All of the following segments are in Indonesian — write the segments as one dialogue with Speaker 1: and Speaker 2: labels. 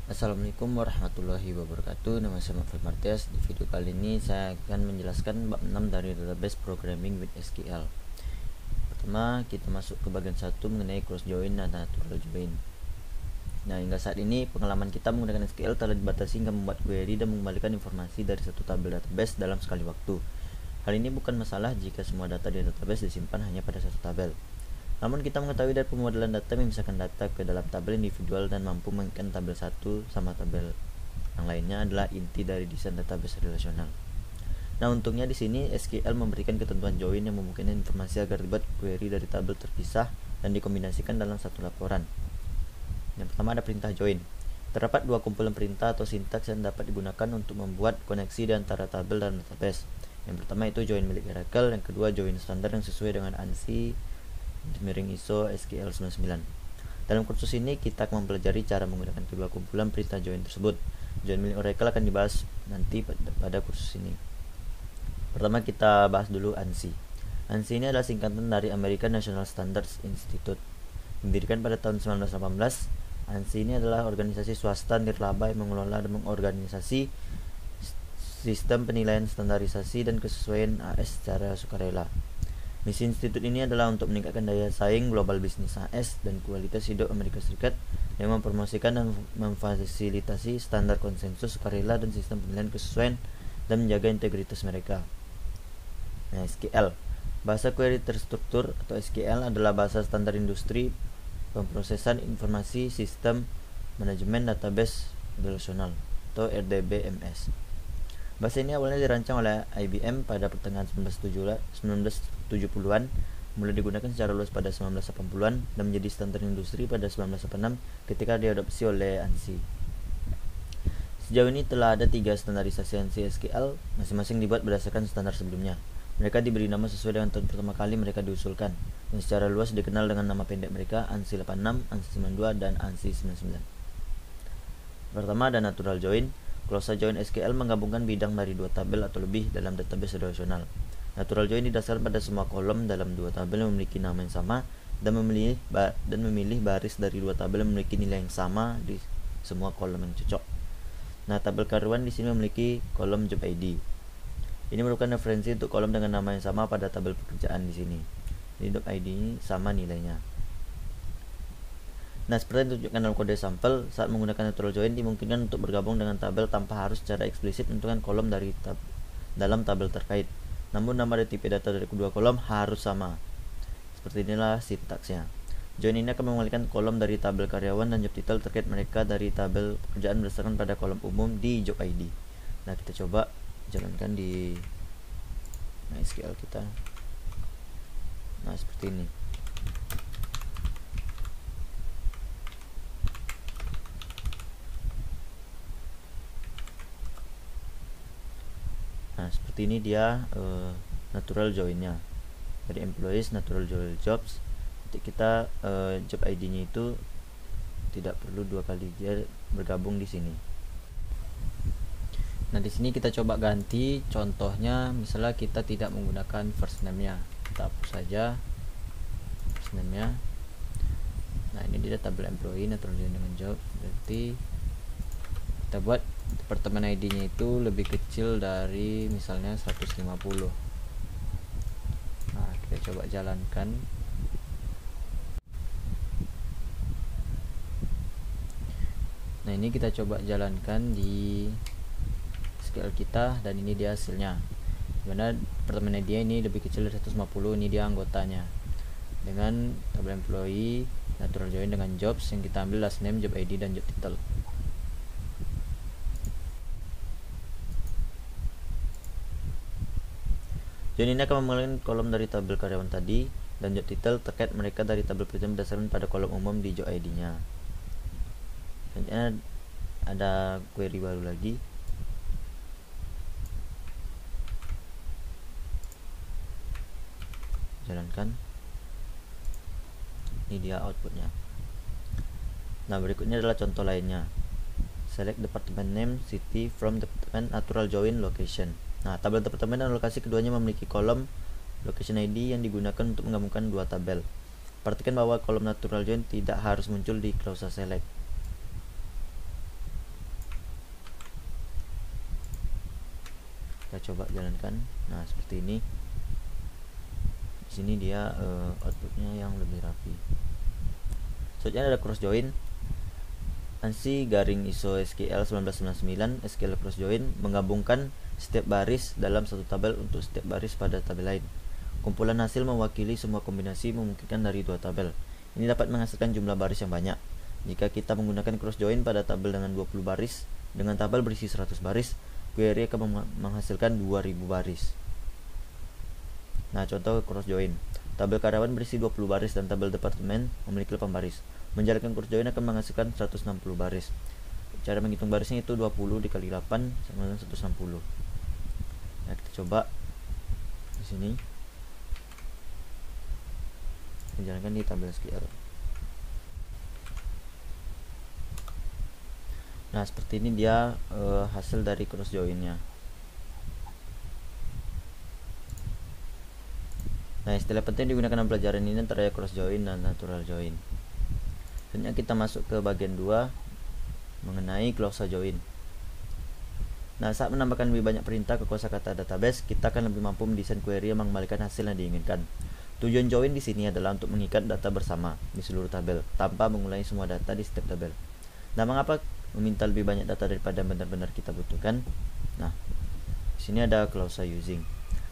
Speaker 1: Assalamualaikum warahmatullahi wabarakatuh. Nama saya Novel Martias. Di video kali ini saya akan menjelaskan bab 6 dari database programming with SQL. Pertama, kita masuk ke bagian 1 mengenai cross join dan natural join. Nah, hingga saat ini pengalaman kita menggunakan SQL telah dibatasi hingga membuat query dan mengembalikan informasi dari satu tabel database dalam sekali waktu. Hal ini bukan masalah jika semua data di database disimpan hanya pada satu tabel. Namun kita mengetahui dari pemodelan data memisahkan data ke dalam tabel individual dan mampu mengaitkan tabel satu sama tabel yang lainnya adalah inti dari desain database relasional. Nah, untungnya di sini SQL memberikan ketentuan join yang memungkinkan informasi agar dibuat query dari tabel terpisah dan dikombinasikan dalam satu laporan. Yang pertama ada perintah join. Terdapat dua kumpulan perintah atau sintaks yang dapat digunakan untuk membuat koneksi di antara tabel dan database. Yang pertama itu join milik Oracle, yang kedua join standar yang sesuai dengan ANSI ISO SQL 99. Dalam kursus ini kita akan mempelajari cara menggunakan kedua kumpulan perintah join tersebut. Join milik Oracle akan dibahas nanti pada kursus ini. Pertama kita bahas dulu ANSI. ANSI ini adalah singkatan dari American National Standards Institute. Didirikan pada tahun 1918, ANSI ini adalah organisasi swasta nirlaba yang mengelola dan mengorganisasi sistem penilaian standarisasi dan kesesuaian AS secara sukarela. Misi institut ini adalah untuk meningkatkan daya saing global bisnis AS dan kualitas hidup Amerika Serikat yang mempromosikan dan memfasilitasi standar konsensus sukarela dan sistem penilaian kesesuaian dan menjaga integritas mereka. Nah, SQL, bahasa query terstruktur atau SQL adalah bahasa standar industri pemrosesan informasi sistem manajemen database relasional atau RDBMS. Bahasa ini awalnya dirancang oleh IBM pada pertengahan 1970-an, mulai digunakan secara luas pada 1980-an dan menjadi standar industri pada 1986 ketika diadopsi oleh ANSI. Sejauh ini telah ada 3 standarisasi ANSI SQL, masing-masing dibuat berdasarkan standar sebelumnya. Mereka diberi nama sesuai dengan tahun pertama kali mereka diusulkan, dan secara luas dikenal dengan nama pendek mereka ANSI 86, ANSI 92, dan ANSI 99. Pertama ada natural join. Closed join SQL menggabungkan bidang dari dua tabel atau lebih dalam database relasional. Natural join didasarkan pada semua kolom dalam dua tabel yang memiliki nama yang sama dan memilih baris dari dua tabel yang memiliki nilai yang sama di semua kolom yang cocok. Nah, tabel karyawan di sini memiliki kolom job ID. Ini merupakan referensi untuk kolom dengan nama yang sama pada tabel pekerjaan di sini. Jadi job ID ini sama nilainya. Nah, seperti yang ditunjukkan dalam kode sampel, saat menggunakan natural join dimungkinkan untuk bergabung dengan tabel tanpa harus secara eksplisit menentukan kolom dari dalam tabel terkait. Namun nama dan tipe data dari kedua kolom harus sama. Seperti inilah sintaksnya. Join ini akan mengalihkan kolom dari tabel karyawan dan job title terkait mereka dari tabel pekerjaan berdasarkan pada kolom umum di job ID. Nah, kita coba jalankan di SQL kita. Nah, seperti ini. Nah, seperti ini dia natural join-nya. Dari employees natural join jobs. Nanti kita job ID-nya itu tidak perlu dua kali, dia bergabung di sini. Nah, di sini kita coba ganti contohnya, misalnya kita tidak menggunakan first name-nya. Kita hapus saja first name-nya. Nah, ini dia tabel employee natural join dengan job. Berarti kita buat departemen ID-nya itu lebih kecil dari misalnya 150. Nah, kita coba jalankan. Nah, ini kita coba jalankan di SQL kita dan ini dia hasilnya. Dimana departemen ID ini lebih kecil dari 150, ini dia anggotanya. Dengan tabel employee natural join dengan jobs yang kita ambil last name, job ID, dan job title. Join ini akan mengalihkan kolom dari tabel karyawan tadi dan job title terkait mereka dari tabel pekerjaan berdasarkan pada kolom umum di job ID-nya. Selanjutnya ada query baru lagi. Jalankan. Ini dia outputnya. Nah, berikutnya adalah contoh lainnya. Select department name city from department natural join location. Nah, tabel departemen dan lokasi keduanya memiliki kolom location ID yang digunakan untuk menggabungkan dua tabel. Perhatikan bahwa kolom natural join tidak harus muncul di klausa select. Kita coba jalankan. Nah, seperti ini. Di sini dia outputnya yang lebih rapi. Selanjutnya ada cross join. ANSI garing ISO SQL 1999 SQL cross join menggabungkan setiap baris dalam satu tabel untuk setiap baris pada tabel lain. Kumpulan hasil mewakili semua kombinasi memungkinkan dari dua tabel. Ini dapat menghasilkan jumlah baris yang banyak. Jika kita menggunakan cross join pada tabel dengan 20 baris, dengan tabel berisi 100 baris, query akan menghasilkan 2000 baris. Nah, contoh cross join. Tabel karyawan berisi 20 baris dan tabel departemen memiliki 8 baris. Menjalankan cross join akan menghasilkan 160 baris. Cara menghitung barisnya itu 20 dikali 8 sama dengan 160. Nah, kita coba di sini. Menjalankan di tabel SQL. Nah, seperti ini dia hasil dari cross join-nya. Nah, istilah penting digunakan dalam pelajaran ini antara cross join dan natural join. Selanjutnya kita masuk ke bagian 2 mengenai clause join. Nah, saat menambahkan lebih banyak perintah ke kosakata database, kita akan lebih mampu mendesain query yang mengembalikan hasil yang diinginkan. Tujuan join di sini adalah untuk mengikat data bersama di seluruh tabel tanpa mengulangi semua data di setiap tabel. Nah, mengapa meminta lebih banyak data daripada benar-benar kita butuhkan? Nah, di sini ada clause using.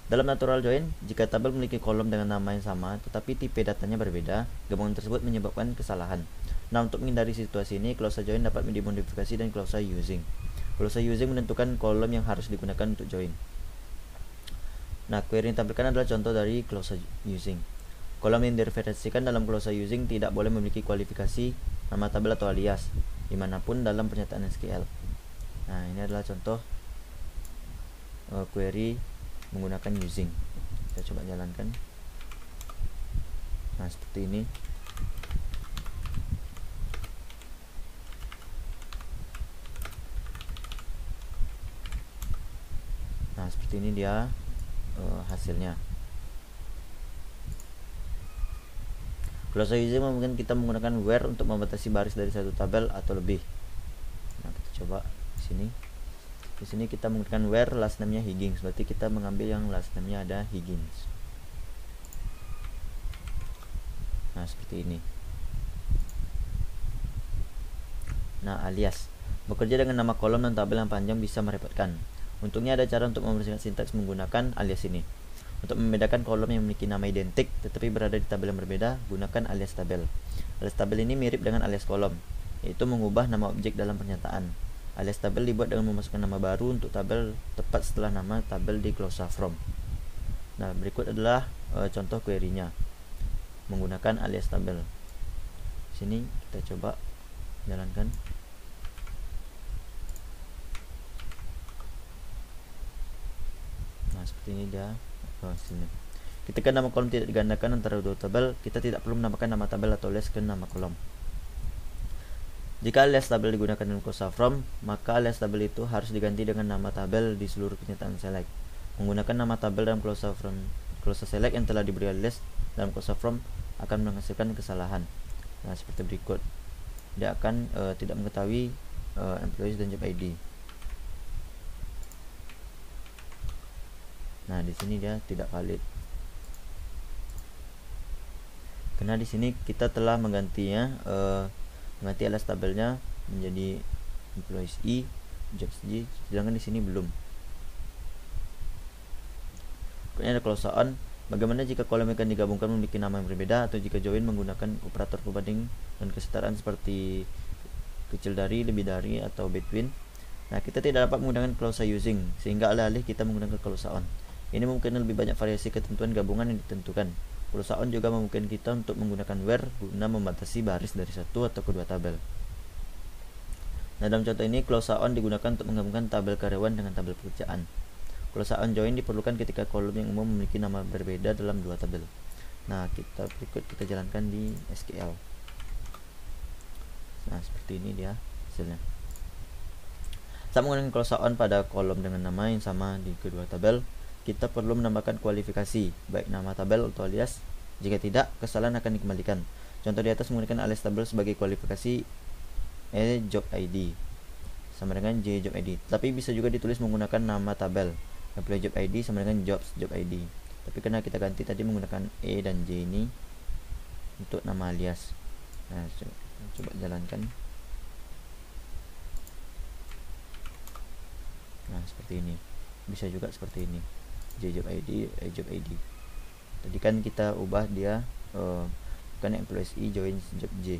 Speaker 1: Dalam natural join, jika tabel memiliki kolom dengan nama yang sama tetapi tipe datanya berbeda, gabungan tersebut menyebabkan kesalahan. Nah, untuk menghindari situasi ini, clause join dapat dimodifikasi dan clause using. Clause using menentukan kolom yang harus digunakan untuk join. Nah, query yang ditampilkan adalah contoh dari clause using. Kolom yang direferensikan dalam clause using tidak boleh memiliki kualifikasi nama tabel atau alias dimanapun dalam pernyataan SQL. Nah, ini adalah contoh query menggunakan using. Kita coba jalankan. Nah, seperti ini. Nah, seperti ini dia hasilnya. Clause using memungkinkan kita menggunakan where untuk membatasi baris dari satu tabel atau lebih. Nah, kita coba di sini. Di sini kita menggunakan where last name-nya Higgins, berarti kita mengambil yang last name-nya ada Higgins. Nah, seperti ini. Nah, alias. Bekerja dengan nama kolom dan tabel yang panjang bisa merepotkan. Untungnya ada cara untuk membersihkan sintaks menggunakan alias ini. Untuk membedakan kolom yang memiliki nama identik tetapi berada di tabel yang berbeda, gunakan alias tabel. Alias tabel ini mirip dengan alias kolom, yaitu mengubah nama objek dalam pernyataan. Alias tabel dibuat dengan memasukkan nama baru untuk tabel tepat setelah nama tabel di clause from. Nah, berikut adalah contoh query-nya menggunakan alias tabel. Sini kita coba jalankan. Nah, seperti ini dia hasilnya. Ketika nama kolom tidak digandakan antara dua tabel, kita tidak perlu menambahkan nama tabel atau alias ke nama kolom. Jika alias tabel digunakan dalam clause from, maka alias tabel itu harus diganti dengan nama tabel di seluruh pernyataan select. Menggunakan nama tabel dalam clause select yang telah diberi alias dalam clause from akan menghasilkan kesalahan. Nah, seperti berikut. Dia akan tidak mengetahui employees dan job ID. Nah, di sini dia tidak valid. Karena di sini kita telah menggantinya mengganti alias tabelnya menjadi employees I, jobs J, sedangkan di sini belum. Kemudian ada clause on. Bagaimana jika kolom yang akan digabungkan memiliki nama yang berbeda, atau jika join menggunakan operator pembanding dan kesetaraan seperti kecil dari, lebih dari, atau between. Nah, kita tidak dapat menggunakan clause using, sehingga alih-alih kita menggunakan clause on. Ini memungkinkan lebih banyak variasi ketentuan gabungan yang ditentukan. Clause on juga memungkinkan kita untuk menggunakan where guna membatasi baris dari satu atau kedua tabel. Nah, dalam contoh ini clause on digunakan untuk menggabungkan tabel karyawan dengan tabel pekerjaan. Clause on join diperlukan ketika kolom yang umum memiliki nama berbeda dalam dua tabel. Nah, kita jalankan di SQL. Nah, seperti ini dia hasilnya. Saat menggunakan clause on pada kolom dengan nama yang sama di kedua tabel, kita perlu menambahkan kualifikasi, baik nama tabel atau alias. Jika tidak, kesalahan akan dikembalikan. Contoh di atas menggunakan alias tabel sebagai kualifikasi job ID sama dengan J job ID, tapi bisa juga ditulis menggunakan nama tabel. employee job ID sama dengan jobs job ID. Tapi karena kita ganti tadi menggunakan E dan J ini untuk nama alias. Nah, coba jalankan. Nah, seperti ini. Bisa juga seperti ini. J job ID, E job ID. Tadi kan kita ubah dia bukan employees E join job J.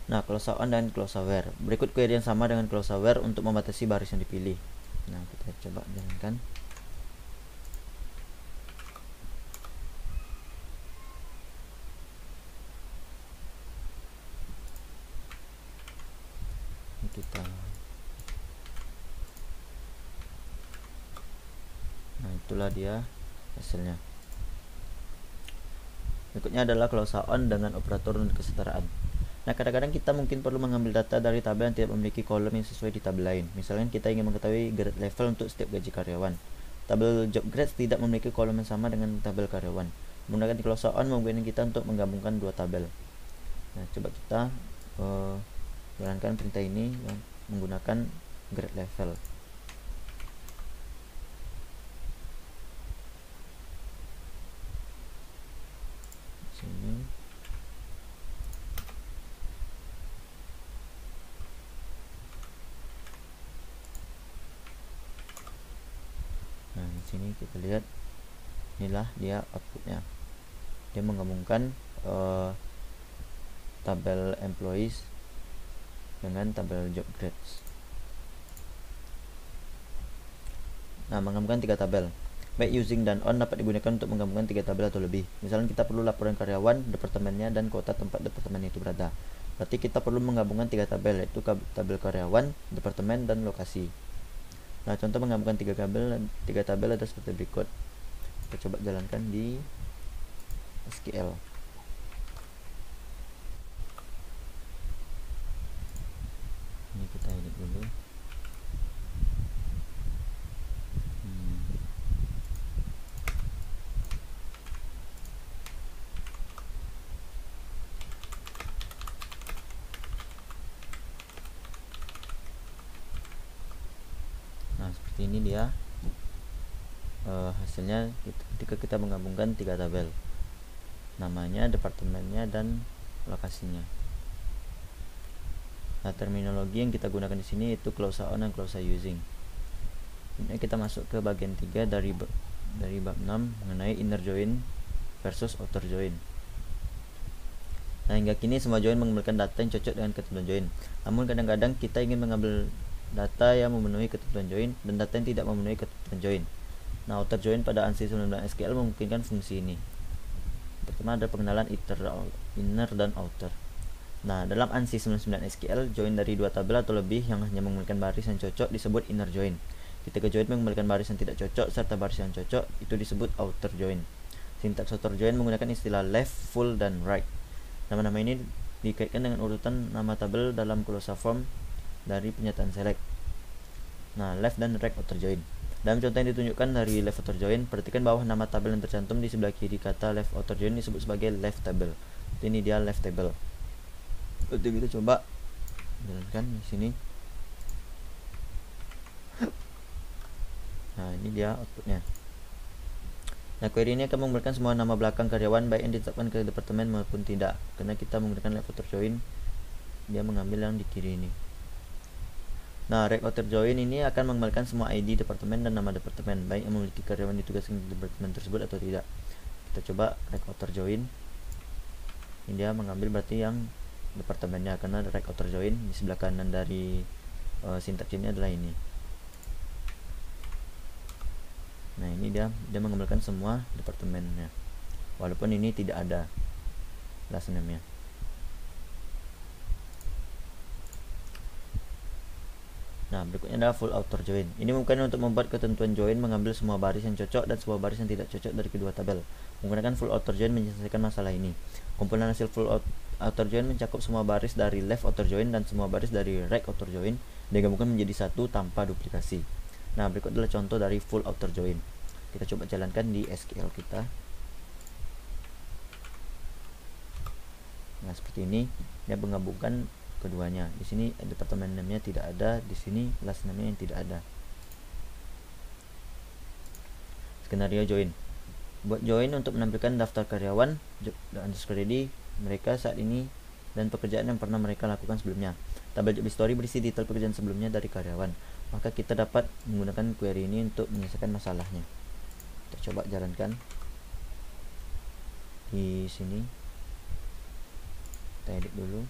Speaker 1: Nah, close on dan close aware. Berikut query yang sama dengan close aware untuk membatasi baris yang dipilih. Nah, kita coba jalankan. Nah, itulah dia hasilnya. Berikutnya adalah close on dengan operator non kesetaraan. Nah, kadang-kadang kita mungkin perlu mengambil data dari tabel yang tidak memiliki kolom yang sesuai di tabel lain. Misalnya kita ingin mengetahui grade level untuk setiap gaji karyawan. Tabel job grades tidak memiliki kolom yang sama dengan tabel karyawan. Menggunakan close on memungkinkan kita untuk menggabungkan dua tabel. Nah, coba kita jalankan perintah ini menggunakan grade level. Sini. Nah, di sini kita lihat inilah dia outputnya. Dia menggabungkan tabel employees dengan tabel job grades. Nah, menggabungkan tiga tabel. Baik using dan on dapat digunakan untuk menggabungkan tiga tabel atau lebih. Misalnya kita perlu laporan karyawan, departemennya, dan kota tempat departemen itu berada. Berarti kita perlu menggabungkan tiga tabel, yaitu tabel karyawan, departemen, dan lokasi. Nah, contoh menggabungkan tiga tabel ada seperti berikut. Kita coba jalankan di SQL. Ini kita edit dulu. Nah, seperti ini dia hasilnya ketika kita menggabungkan tiga tabel, namanya, departemennya, dan lokasinya. Nah, terminologi yang kita gunakan di sini itu close on dan close using. Ini kita masuk ke bagian 3 dari bab 6 mengenai inner join versus outer join. Nah, hingga kini semua join menggunakan data yang cocok dengan ketentuan join. Namun kadang-kadang kita ingin mengambil data yang memenuhi ketentuan join dan data yang tidak memenuhi ketentuan join. Nah, outer join pada ANSI 99 SQL memungkinkan fungsi ini. Pertama ada pengenalan inner dan outer. Nah, dalam ANSI 99 SQL, join dari dua tabel atau lebih yang hanya menggunakan baris yang cocok disebut inner join. Ketika join menggunakan baris yang tidak cocok serta baris yang cocok, itu disebut outer join. Sintaks outer join menggunakan istilah left, full, dan right. Nama-nama ini dikaitkan dengan urutan nama tabel dalam closure form dari pernyataan select. Nah, left dan right outer join. Dalam contoh yang ditunjukkan dari left outer join, perhatikan bawah nama tabel yang tercantum di sebelah kiri kata left outer join disebut sebagai left table. Ini dia left table. Jadi kita coba jalankan di sini. Nah, ini dia outputnya. Nah, query ini akan memberikan semua nama belakang karyawan baik yang ditetapkan ke departemen maupun tidak. Karena kita menggunakan left outer join, dia mengambil yang di kiri ini. Nah, right outer join ini akan mengembalikan semua ID departemen dan nama departemen baik yang memiliki karyawan ditugaskan di departemen tersebut atau tidak. Kita coba right outer join. Ini dia mengambil berarti yang departemennya, karena right outer join di sebelah kanan dari sintaks ini adalah ini. Nah, ini dia mengembalikan semua departemennya walaupun ini tidak ada last name-nya. Nah, berikutnya adalah full outer join. Ini mungkin untuk membuat ketentuan join mengambil semua baris yang cocok dan semua baris yang tidak cocok dari kedua tabel. Menggunakan full outer join menyelesaikan masalah ini. Kumpulan hasil full outer join mencakup semua baris dari left outer join dan semua baris dari right outer join digabungkan menjadi satu tanpa duplikasi. Nah, berikut adalah contoh dari full outer join. Kita coba jalankan di SQL kita. Nah, seperti ini dia menggabungkan keduanya. Di sini departemen name-nya tidak ada, di sini last name-nya yang tidak ada. Skenario join. Buat join untuk menampilkan daftar karyawan job underscore ID mereka saat ini dan pekerjaan yang pernah mereka lakukan sebelumnya. Tabel job history berisi detail pekerjaan sebelumnya dari karyawan. Maka kita dapat menggunakan query ini untuk menyelesaikan masalahnya. Kita coba jalankan. Di sini kita edit dulu.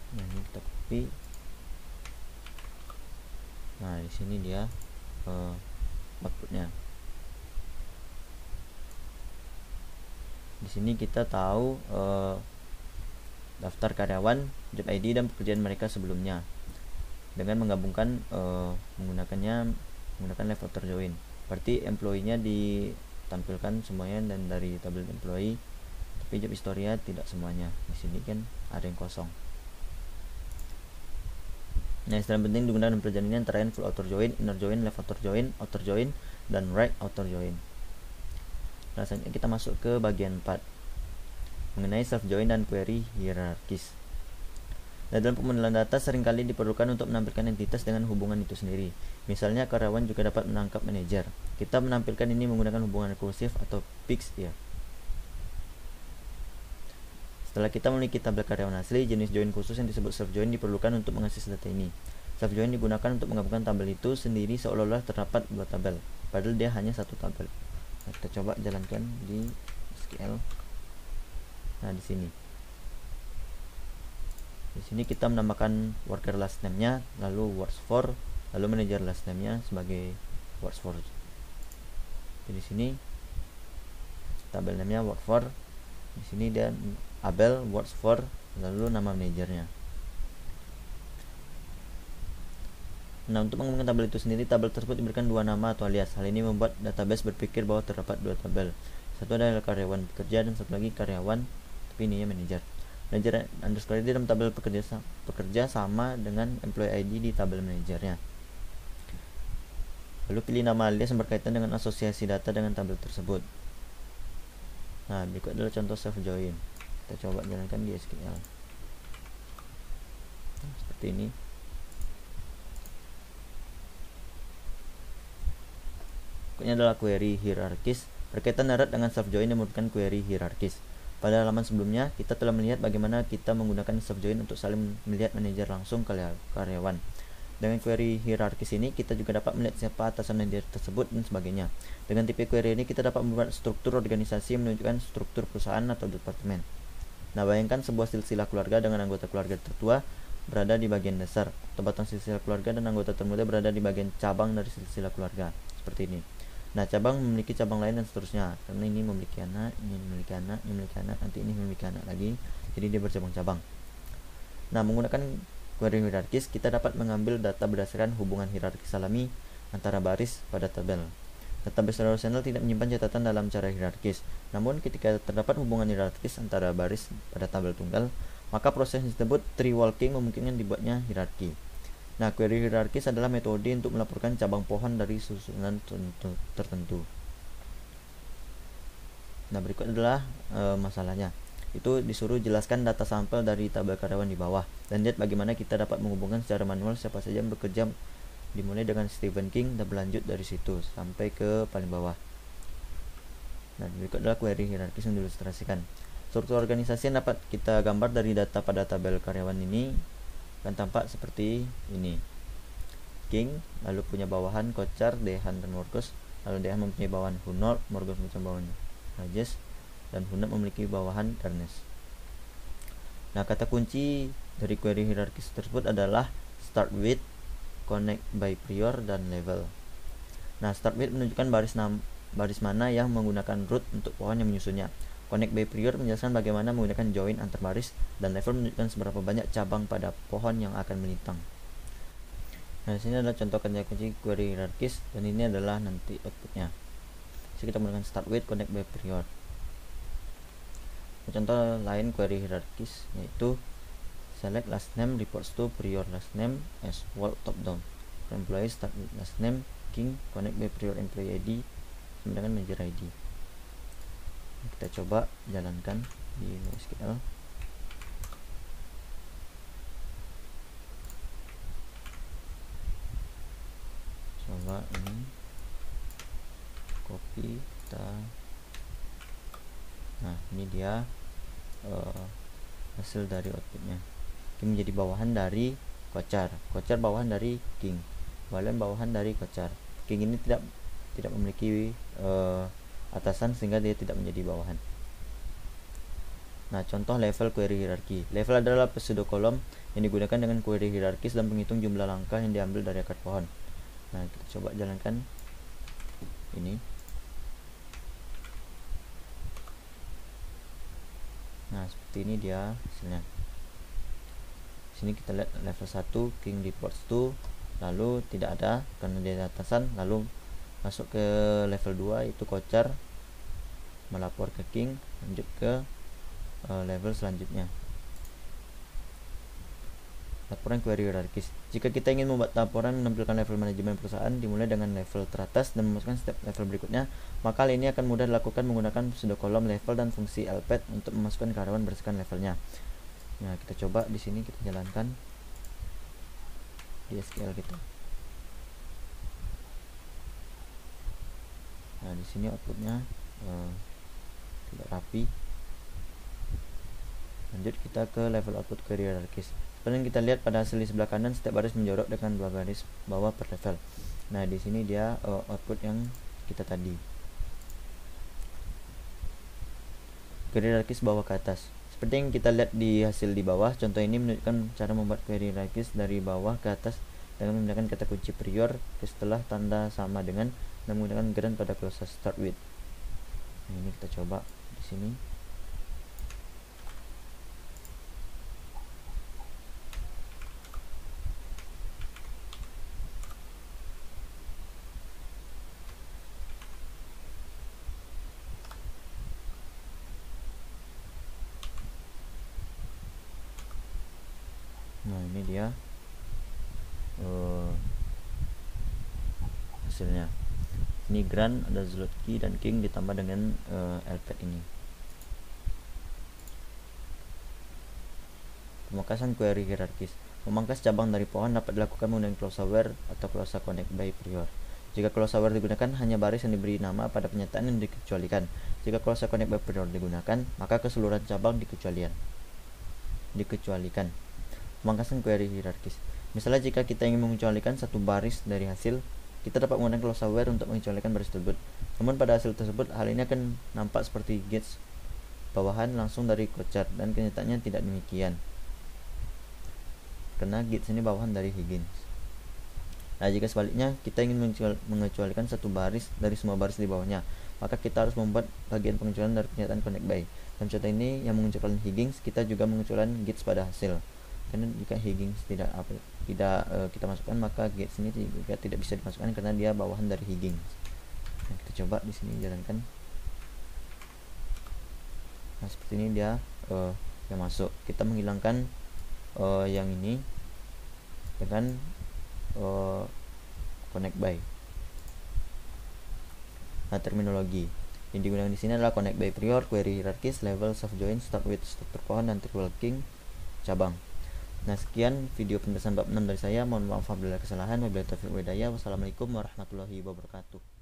Speaker 1: Nah, ini kita copy. Nah, di sini dia outputnya. Di sini kita tahu daftar karyawan, job ID dan pekerjaan mereka sebelumnya dengan menggabungkan menggunakan left outer join. Berarti employee-nya ditampilkan semuanya dan dari tabel employee, tapi job history-nya tidak semuanya. Di sini kan ada yang kosong. Nah, istilah penting digunakan dalam perjalanan ini antara lain full outer join, inner join, left outer join, dan right outer join. Selanjutnya kita masuk ke bagian 4 mengenai self join dan query hierarkis. Nah, dalam pemodelan data seringkali diperlukan untuk menampilkan entitas dengan hubungan itu sendiri. Misalnya karyawan juga dapat menangkap manajer. Kita menampilkan ini menggunakan hubungan rekursif atau fixed ya. Setelah kita memiliki tabel karyawan asli, jenis join khusus yang disebut self join diperlukan untuk mengakses data ini. Self join digunakan untuk menggabungkan tabel itu sendiri seolah-olah terdapat dua tabel, padahal dia hanya satu tabel. Nah, kita coba jalankan di SQL. Nah, di sini kita menambahkan worker last name-nya, lalu works for, lalu manager last name-nya sebagai works for. Jadi di sini tabel namanya work for. Di sini dia Abel works for, lalu nama manajernya. Nah, untuk mengembangkan tabel itu sendiri, tabel tersebut diberikan dua nama atau alias. Hal ini membuat database berpikir bahwa terdapat dua tabel. Satu adalah karyawan pekerja dan satu lagi karyawan, tapi ini ya manajer. Manajer underscore ID dalam tabel pekerja sama dengan employee ID di tabel manajernya. Lalu pilih nama alias yang berkaitan dengan asosiasi data dengan tabel tersebut. Nah, berikut adalah contoh self join. Kita coba jalankan di SQL. Nah, seperti ini. Berikutnya adalah query hierarkis. Berkaitan erat dengan self join yang merupakan query hierarkis. Pada halaman sebelumnya, kita telah melihat bagaimana kita menggunakan self join untuk saling melihat manajer langsung ke karyawan. Dengan query hierarkis ini, kita juga dapat melihat siapa atasan manajer tersebut dan sebagainya. Dengan tipe query ini, kita dapat membuat struktur organisasi yang menunjukkan struktur perusahaan atau departemen. Nah, bayangkan sebuah silsilah keluarga dengan anggota keluarga tertua berada di bagian dasar, atau batang silsilah keluarga dan anggota termuda berada di bagian cabang dari silsilah keluarga. Seperti ini. Nah, cabang memiliki cabang lain dan seterusnya. Karena ini memiliki anak, ini memiliki anak, ini memiliki anak, nanti ini memiliki anak lagi. Jadi dia bercabang-cabang. Nah, menggunakan query hierarkis, kita dapat mengambil data berdasarkan hubungan hierarkis alami antara baris pada tabel. Database relational tidak menyimpan catatan dalam cara hierarkis. Namun, ketika terdapat hubungan hierarkis antara baris pada tabel tunggal, maka proses disebut tree walking memungkinkan dibuatnya hierarki. Nah, query hierarkis adalah metode untuk melaporkan cabang pohon dari susunan tertentu. Nah, berikut adalah masalahnya. Itu disuruh jelaskan data sampel dari tabel karyawan di bawah dan lihat bagaimana kita dapat menghubungkan secara manual siapa saja yang bekerja, dimulai dengan Stephen King dan berlanjut dari situ sampai ke paling bawah. Nah, berikut adalah query hierarkis yang diilustrasikan. Struktur organisasi yang dapat kita gambar dari data pada tabel karyawan ini akan tampak seperti ini. King lalu punya bawahan Kochar, Dehan dan Morgus. Lalu Dehan mempunyai bawahan Hunor, Morgus mempunyai bawahan Rajesh, dan Hunab memiliki bawahan Ernest. Nah, kata kunci dari query hierarkis tersebut adalah start with, connect by prior, dan level. Nah, start with menunjukkan baris mana yang menggunakan root untuk pohon yang menyusunnya. Connect by prior menjelaskan bagaimana menggunakan join antar baris, dan level menunjukkan seberapa banyak cabang pada pohon yang akan melintang. Nah, di sini adalah contoh kata kunci query hierarkis dan ini adalah nanti outputnya. Jadi kita menggunakan start with, connect by prior. Contoh lain query hierarkis yaitu select last name reports to prior last name as wall top down. employee start with last name, king connect by prior employee ID sama dengan manager ID. Kita coba jalankan di SQL. Coba ini copy kita. Nah, ini dia hasil dari outputnya. King menjadi bawahan dari kocar bawahan dari king, Valen bawahan dari kocar. King ini tidak memiliki atasan sehingga dia tidak menjadi bawahan. Nah, contoh level query hierarki. Level adalah pseudo kolom yang digunakan dengan query hierarkis dan menghitung jumlah langkah yang diambil dari akar pohon. Nah, kita coba jalankan ini. Nah, seperti ini dia hasilnya. Sini kita lihat level 1 king reports to, lalu tidak ada karena dia atasan. Lalu masuk ke level 2 itu kocar melapor ke king, lanjut ke level selanjutnya, laporan query hierarkis. Jika kita ingin membuat laporan menampilkan level manajemen perusahaan dimulai dengan level teratas dan memasukkan step level berikutnya, maka hal ini akan mudah dilakukan menggunakan pseudokolom level dan fungsi lpad untuk memasukkan karyawan berdasarkan levelnya. Nah, kita coba di sini kita jalankan di SQL kita. Nah, di sini outputnya tidak rapi. Lanjut kita ke level output query hierarkis. Seperti yang kita lihat pada hasil di sebelah kanan, setiap baris menjorok dengan 2 garis bawah per level. Nah, di sini dia output yang kita tadi. Query hierarkis bawah ke atas. Seperti yang kita lihat di hasil di bawah, contoh ini menunjukkan cara membuat query hierarkis dari bawah ke atas dengan menggunakan kata kunci prior setelah tanda sama dengan dan menggunakan grant pada clause start with. Nah, ini kita coba di sini. Nah, ini dia hasilnya. Ini grant, ada Zloty dan king ditambah dengan lpad ini. Pemangkasan query hierarkis. Memangkas cabang dari pohon dapat dilakukan menggunakan clause where atau clause connect by prior. Jika clause where digunakan, hanya baris yang diberi nama pada penyataan yang dikecualikan. Jika clause connect by prior digunakan, maka keseluruhan cabang dikecualikan. Pemangkasan query hierarkis. Misalnya jika kita ingin mengecualikan satu baris dari hasil, kita dapat menggunakan clause where untuk mengecualikan baris tersebut. Namun pada hasil tersebut, hal ini akan nampak seperti Gates bawahan langsung dari kocar, dan kenyataannya tidak demikian. Karena Gates ini bawahan dari Higgins. Nah, jika sebaliknya kita ingin mengecualikan satu baris dari semua baris di bawahnya, maka kita harus membuat bagian pengecualian dari pernyataan connect by. Dalam contoh ini yang mengecualikan Higgins, kita juga mengecualikan Gates pada hasil. Karena jika Higgins tidak kita masukkan, maka Gates ini juga tidak bisa dimasukkan karena dia bawahan dari Higgins. Nah, kita coba di sini jalankan. Nah, seperti ini dia yang masuk. Kita menghilangkan yang ini dengan connect by. Nah, terminologi yang digunakan di sini adalah connect by prior, query hierarkis, level, soft join, start with, struktur pohon, dan triple king cabang. Nah, sekian video penjelasan bab 6 dari saya. Mohon maaf apabila ada kesalahan. Wabillahi taufiq wal hidayah. Wassalamualaikum warahmatullahi wabarakatuh.